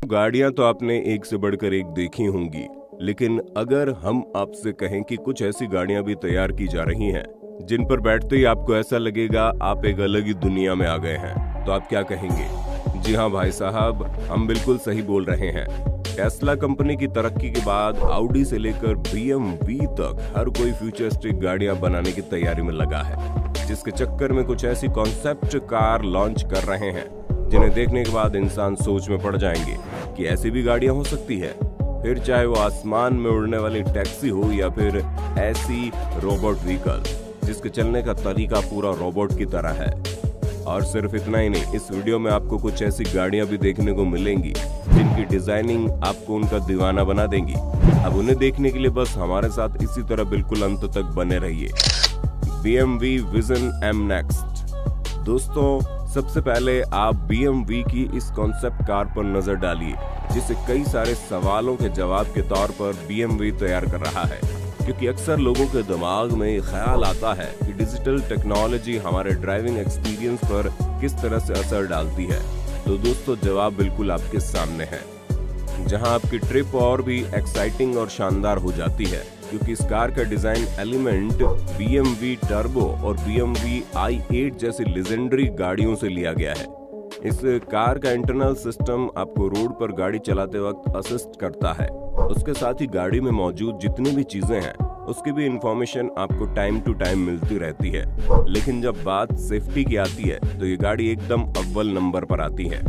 गाड़ियां तो आपने एक से बढ़कर एक देखी होंगी, लेकिन अगर हम आपसे कहें कि कुछ ऐसी गाड़ियां भी तैयार की जा रही हैं जिन पर बैठते ही आपको ऐसा लगेगा आप एक अलग ही दुनिया में आ गए हैं, तो आप क्या कहेंगे? जी हाँ भाई साहब, हम बिल्कुल सही बोल रहे हैं। टेस्ला कंपनी की तरक्की के बाद ऑडी से लेकर BMW तक हर कोई फ्यूचरिस्टिक गाड़ियां बनाने की तैयारी में लगा है, जिसके चक्कर में कुछ ऐसी कॉन्सेप्ट कार लॉन्च कर रहे हैं जिन्हें देखने के बाद इंसान सोच में पड़ जाएंगे कि ऐसी भी गाड़ियां हो सकती है। फिर चाहे वो आसमान में उड़ने वाली टैक्सी हो या फिर ऐसी रोबोट व्हीकल जिसके चलने का तरीका पूरा रोबोट की तरह है। और सिर्फ इतना ही नहीं, इस वीडियो में आपको कुछ ऐसी गाड़ियां भी देखने को मिलेंगी जिनकी डिजाइनिंग आपको उनका दीवाना बना देंगी। अब उन्हें देखने के लिए बस हमारे साथ इसी तरह बिल्कुल अंत तक बने रहिए। BMW Vision M Next। दोस्तों, सबसे पहले आप BMW की इस कॉन्सेप्ट कार पर नजर डालिए, जिसे कई सारे सवालों के जवाब के तौर पर BMW तैयार कर रहा है, क्योंकि अक्सर लोगों के दिमाग में ये ख्याल आता है कि डिजिटल टेक्नोलॉजी हमारे ड्राइविंग एक्सपीरियंस पर किस तरह से असर डालती है। तो दोस्तों, जवाब बिल्कुल आपके सामने है, जहां आपकी ट्रिप और भी एक्साइटिंग और शानदार हो जाती है, क्योंकि इस कार का डिजाइन एलिमेंट BMW टर्बो और BMW i8 जैसी लेजेंडरी गाड़ियों से लिया गया है। इस कार का इंटरनल सिस्टम आपको रोड पर गाड़ी चलाते वक्त असिस्ट करता है। उसके साथ ही गाड़ी में मौजूद जितनी भी चीजें हैं उसकी भी इंफॉर्मेशन आपको टाइम टू टाइम मिलती रहती है। लेकिन जब बात सेफ्टी की आती है तो ये गाड़ी एकदम अव्वल नंबर पर आती है,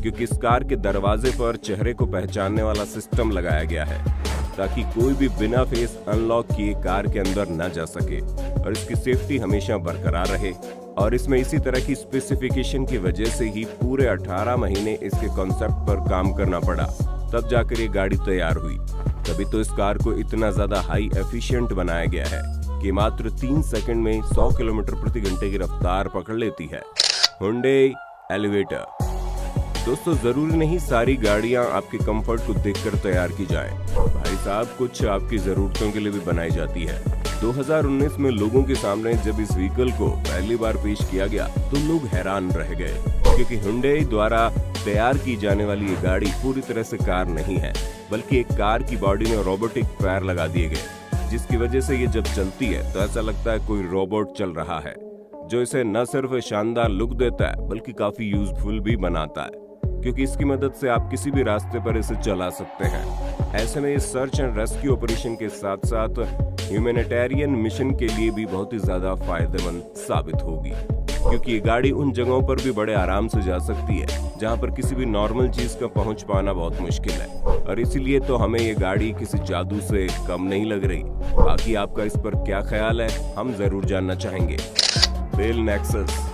क्योंकि इस कार के दरवाजे पर चेहरे को पहचानने वाला सिस्टम लगाया गया है ताकि कोई भी बिना फेस अनलॉक किए कार के अंदर न जा सके और इसकी सेफ्टी हमेशा बरकरार रहे। और इसमें इसी तरह की स्पेसिफिकेशन की वजह से ही पूरे 18 महीने इसके कॉन्सेप्ट पर काम करना पड़ा, तब जाकर ये गाड़ी तैयार हुई। तभी तो इस कार को इतना ज्यादा हाई एफिशिएंट बनाया गया है कि मात्र 3 सेकंड में 100 किलोमीटर प्रति घंटे की रफ्तार पकड़ लेती है। Hyundai elevator. दोस्तों, जरूरी नहीं सारी गाड़ियां आपके कंफर्ट को देखकर तैयार की जाएं। भाई साहब, कुछ आपकी जरूरतों के लिए भी बनाई जाती है। 2019 में लोगों के सामने जब इस व्हीकल को पहली बार पेश किया गया तो लोग हैरान रह गए, क्योंकि Hyundai द्वारा तैयार की जाने वाली ये गाड़ी पूरी तरह से कार नहीं है, बल्कि एक कार की बॉडी में रोबोटिक पैर लगा दिए गए, जिसकी वजह से ये जब चलती है तो ऐसा लगता है कोई रोबोट चल रहा है, जो इसे न सिर्फ शानदार लुक देता है बल्कि काफी यूजफुल भी बनाता है, क्योंकि इसकी मदद से आप किसी भी रास्ते पर इसे चला सकते हैं। ऐसे में इस सर्च एंड रेस्क्यू ऑपरेशन के साथ साथ ह्यूमैनिटेरियन मिशन के लिए भी बहुत ही ज्यादा फायदेमंद साबित होगी, क्योंकि ये गाड़ी उन जगहों पर भी बड़े आराम से जा सकती है जहां पर किसी भी नॉर्मल चीज का पहुंच पाना बहुत मुश्किल है। और इसीलिए तो हमें ये गाड़ी किसी जादू से कम नहीं लग रही। बाकी आपका इस पर क्या ख्याल है, हम जरूर जानना चाहेंगे। Bell Nexus.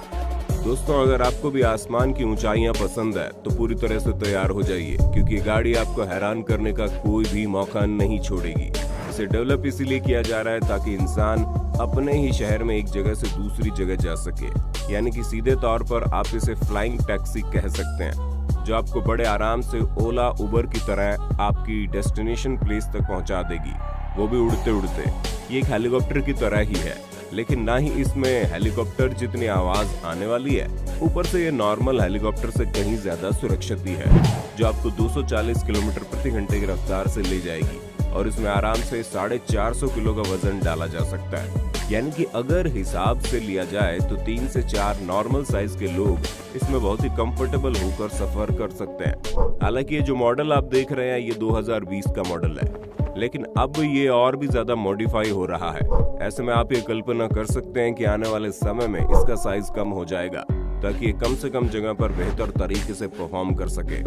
दोस्तों, अगर आपको भी आसमान की ऊंचाइयां पसंद है तो पूरी तरह से तैयार हो जाइए, क्योंकि गाड़ी आपको हैरान करने का कोई भी मौका नहीं छोड़ेगी। इसे डेवलप इसीलिए किया जा रहा है ताकि इंसान अपने ही शहर में एक जगह से दूसरी जगह जा सके, यानी कि सीधे तौर पर आप इसे फ्लाइंग टैक्सी कह सकते हैं, जो आपको बड़े आराम से ओला उबर की तरह आपकी डेस्टिनेशन प्लेस तक पहुंचा देगी, वो भी उड़ते उड़ते। ये एक हेलीकॉप्टर की तरह ही है, लेकिन ना ही इसमें हेलीकॉप्टर जितनी आवाज आने वाली है, ऊपर से ये नॉर्मल हेलीकॉप्टर से कहीं ज्यादा सुरक्षित भी है, जो आपको 240 किलोमीटर प्रति घंटे की रफ्तार से ले जाएगी और इसमें आराम से 450 किलो का वजन डाला जा सकता है। यानी कि अगर हिसाब से लिया जाए तो 3 से 4 नॉर्मल साइज के लोग इसमें बहुत ही कंफर्टेबल होकर सफर कर सकते हैं। हालांकि ये जो मॉडल आप देख रहे हैं ये 2020 का मॉडल है, लेकिन अब ये और भी ज्यादा मॉडिफाई हो रहा है। ऐसे में आप ये कल्पना कर सकते हैं कि आने वाले समय में इसका साइज कम हो जाएगा, ताकि ये कम से कम जगह पर बेहतर तरीके से परफॉर्म कर सके।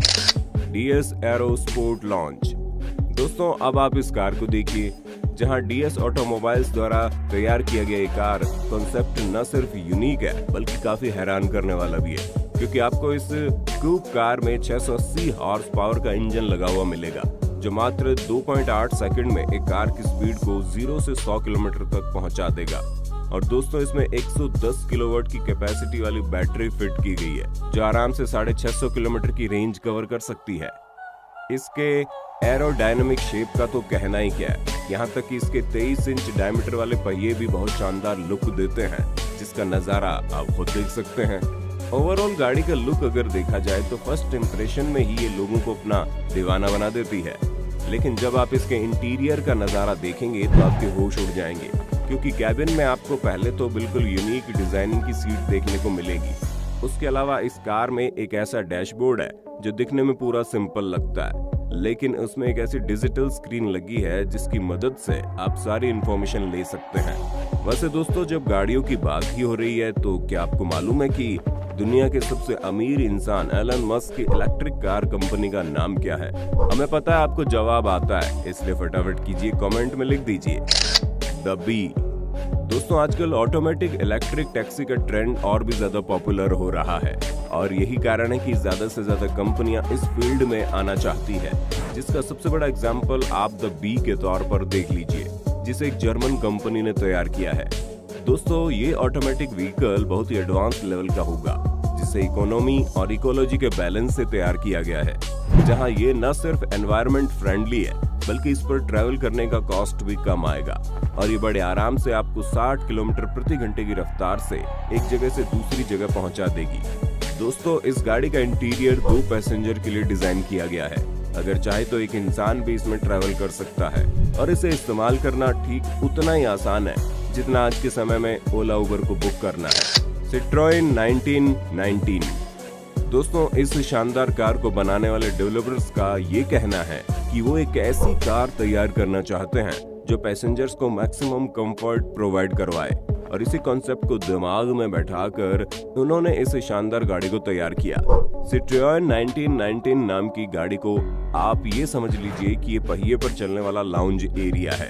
DS arrow sport launch. दोस्तों, अब आप इस कार को देखिए, जहां DS ऑटोमोबाइल्स द्वारा तैयार किया गया ये कार कॉन्सेप्ट न सिर्फ यूनिक है बल्कि काफी हैरान करने वाला भी है, क्योंकि आपको इस कूप कार में 680 हॉर्स पावर का इंजन लगा हुआ मिलेगा, जो मात्र 2.8 सेकंड में एक कार की स्पीड को 0 से 100 किलोमीटर तक पहुंचा देगा। और दोस्तों, इसमें 110 किलोवाट की कैपेसिटी वाली बैटरी फिट की गई है, जो आराम से 650 किलोमीटर की रेंज कवर कर सकती है। इसके एरोडायनामिक शेप का तो कहना ही क्या है, यहाँ तक कि इसके 23 इंच डायमीटर वाले पहिए भी बहुत शानदार लुक देते हैं, जिसका नजारा आप खुद देख सकते हैं। ओवरऑल गाड़ी का लुक अगर देखा जाए तो फर्स्ट इंप्रेशन में ही ये लोगों को अपना दीवाना बना देती है, लेकिन जब आप इसके इंटीरियर का नज़ारा देखेंगे तो आपके होश उड़ जाएंगे, क्योंकि कैबिन में आपको पहले तो बिल्कुल यूनिक डिजाइनिंग की सीट देखने को मिलेगी। उसके अलावा इस कार में एक ऐसा डैशबोर्ड है जो दिखने में पूरा सिंपल लगता है, लेकिन उसमें एक ऐसी डिजिटल स्क्रीन लगी है जिसकी मदद से आप सारी इंफॉर्मेशन ले सकते हैं। वैसे दोस्तों, जब गाड़ियों की बात ही हो रही है तो क्या आपको मालूम है कि दुनिया के सबसे अमीर इंसान एलन मस्क की इलेक्ट्रिक कार कंपनी का नाम क्या है? हमें पता है आपको जवाब आता है, इसलिए फटाफट कीजिए, कमेंट में लिख दीजिए द बी। दोस्तों, आजकल ऑटोमेटिक इलेक्ट्रिक टैक्सी का ट्रेंड और भी ज्यादा पॉपुलर हो रहा है और यही कारण है कि ज्यादा से ज्यादा कंपनियां इस फील्ड में आना चाहती है, जिसका सबसे बड़ा एग्जांपल आप द बी के तौर पर देख लीजिए, जिसे एक जर्मन कंपनी ने तैयार किया है। दोस्तों, ये ऑटोमेटिक व्हीकल बहुत ही एडवांस लेवल का होगा, जिसे इकोनॉमी और इकोलॉजी के बैलेंस से तैयार किया गया है, जहां ये न सिर्फ एनवायरनमेंट फ्रेंडली है बल्कि इस पर ट्रैवल करने का कॉस्ट भी कम आएगा और ये बड़े आराम से आपको 60 किलोमीटर प्रति घंटे की रफ्तार से एक जगह से दूसरी जगह पहुंचा देगी। दोस्तों, इस गाड़ी का इंटीरियर 2 पैसेंजर के लिए डिजाइन किया गया है। अगर चाहे तो एक इंसान भी इसमें ट्रैवल कर सकता है और इसे इस्तेमाल करना ठीक उतना ही आसान है जितना आज के समय में ओला उबर को बुक करना है। सिट्रोएन 1919। दोस्तों, इस शानदार कार को बनाने वाले डेवलपर्स का ये कहना है कि वो एक ऐसी कार तैयार करना चाहते हैं जो पैसेंजर्स को मैक्सिमम कंफर्ट प्रोवाइड करवाए, और इसी कॉन्सेप्ट को दिमाग में बैठाकर उन्होंने इस शानदार गाड़ी को तैयार किया। सिट्रोएन 1919 नाम की गाड़ी को आप ये समझ लीजिए कि ये पहिए पर चलने वाला लाउंज एरिया है,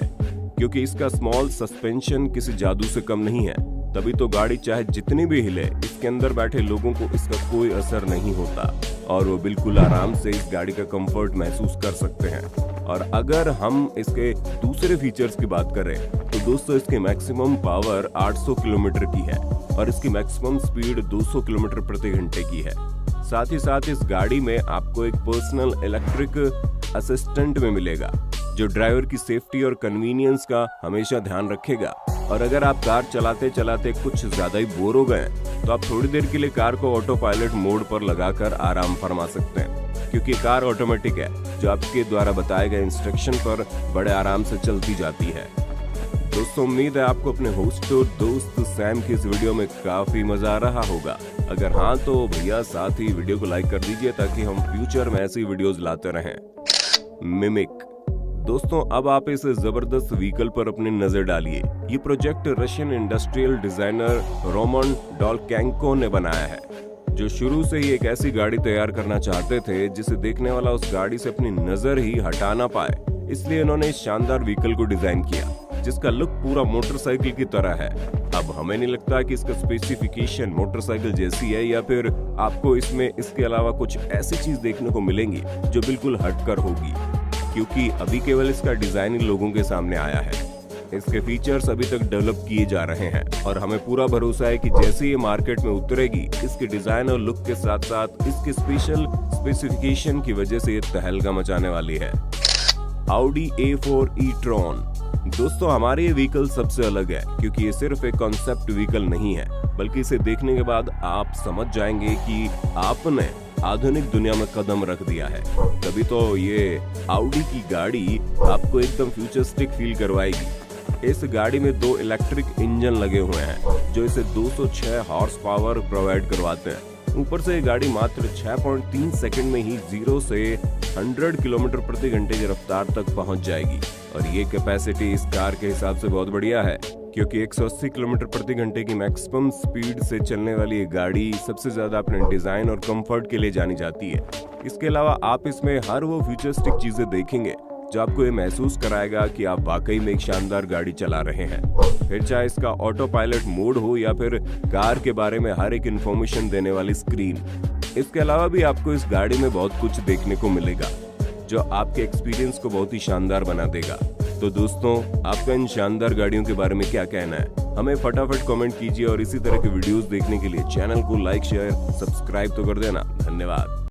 क्योंकि इसका स्मॉल सस्पेंशन किसी जादू से कम नहीं है, तभी तो गाड़ी चाहे जितनी भी हिले, इसके अंदर बैठे लोगों को इसका कोई असर नहीं होता और वो बिल्कुल आराम से इस गाड़ी का कंफर्ट महसूस कर सकते हैं। और अगर हम इसके दूसरे फीचर्स की बात करें तो दोस्तों, इसकी मैक्सिमम पावर 800 किलोमीटर की है और इसकी मैक्सिमम स्पीड 200 किलोमीटर प्रति घंटे की है। साथ ही साथ इस गाड़ी में आपको एक पर्सनल इलेक्ट्रिक असिस्टेंट में मिलेगा जो ड्राइवर की सेफ्टी और कन्वीनियंस का हमेशा ध्यान रखेगा। और अगर आप कार चलाते चलाते कुछ ज्यादा ही बोर हो गए तो आप थोड़ी देर के लिए कार को ऑटो पायलट मोड पर लगाकर आराम फरमा सकते हैं, क्योंकि कार ऑटोमेटिक है जो आपके द्वारा बताए गए इंस्ट्रक्शन पर बड़े आराम से चलती जाती है। दोस्तों, उम्मीद है आपको अपने होस्ट और दोस्त सैम की इस वीडियो में काफी मजा आ रहा होगा। अगर हाँ तो भैया साथ ही वीडियो को लाइक कर दीजिए ताकि हम फ्यूचर में ऐसी वीडियोस लाते रहें। मिमिक। दोस्तों, अब आप इस जबरदस्त व्हीकल पर अपनी नजर डालिए। ये project Russian industrial designer Roman डॉलकैंको ने बनाया है, जो शुरू से ही एक ऐसी गाड़ी तैयार करना चाहते थे जिसे देखने वाला उस गाड़ी से अपनी नजर ही हटा ना पाए। इसलिए इन्होंने इस शानदार व्हीकल को डिजाइन किया जिसका लुक पूरा मोटरसाइकिल की तरह है। अब हमें नहीं लगता कि इसका स्पेसिफिकेशन मोटरसाइकिल जैसी है या फिर आपको इसमें इसके अलावा कुछ ऐसी चीज देखने को मिलेंगी जो बिल्कुल हटकर होगी, क्योंकि अभी केवल इसका डिजाइन ही लोगों के सामने आया है। इसके फीचर्स अभी तक डेवलप किए जा रहे हैं और हमें पूरा भरोसा है कि जैसे ये मार्केट में उतरेगी, इसके डिजाइन और लुक के साथ साथ इसके स्पेशल स्पेसिफिकेशन की वजह से ये तहलका मचाने वाली है। Audi A4 e-tron। दोस्तों, हमारे ये व्हीकल सबसे अलग है क्योंकि ये सिर्फ एक कॉन्सेप्ट व्हीकल नहीं है, बल्कि इसे देखने के बाद आप समझ जाएंगे कि आपने आधुनिक दुनिया में कदम रख दिया है। तभी तो ये Audi की गाड़ी आपको एकदम फ्यूचरिस्टिक फील करवाएगी। इस गाड़ी में 2 इलेक्ट्रिक इंजन लगे हुए हैं जो इसे 206 हॉर्स पावर प्रोवाइड करवाते हैं। ऊपर से ये गाड़ी मात्र 6.3 सेकंड में ही 0 से 100 किलोमीटर प्रति घंटे की रफ्तार तक पहुंच जाएगी और ये कैपेसिटी इस कार के हिसाब से बहुत बढ़िया है, क्योंकि 180 किलोमीटर प्रति घंटे की मैक्सिमम स्पीड से चलने वाली ये गाड़ी सबसे ज्यादा अपने डिजाइन और कंफर्ट के लिए जानी जाती है। इसके अलावा आप इसमें हर वो फ्यूचरिस्टिक चीजें देखेंगे जो आपको ये महसूस कराएगा कि आप वाकई में एक शानदार गाड़ी चला रहे हैं। फिर चाहे इसका ऑटो पायलट मोड हो या फिर कार के बारे में हर एक इंफॉर्मेशन देने वाली स्क्रीन। इसके अलावा भी आपको इस गाड़ी में बहुत कुछ देखने को मिलेगा जो आपके एक्सपीरियंस को बहुत ही शानदार बना देगा। तो दोस्तों, आपका इन शानदार गाड़ियों के बारे में क्या कहना है? हमें फटाफट कमेंट कीजिए और इसी तरह के वीडियोस देखने के लिए चैनल को लाइक, शेयर, सब्सक्राइब तो कर देना। धन्यवाद।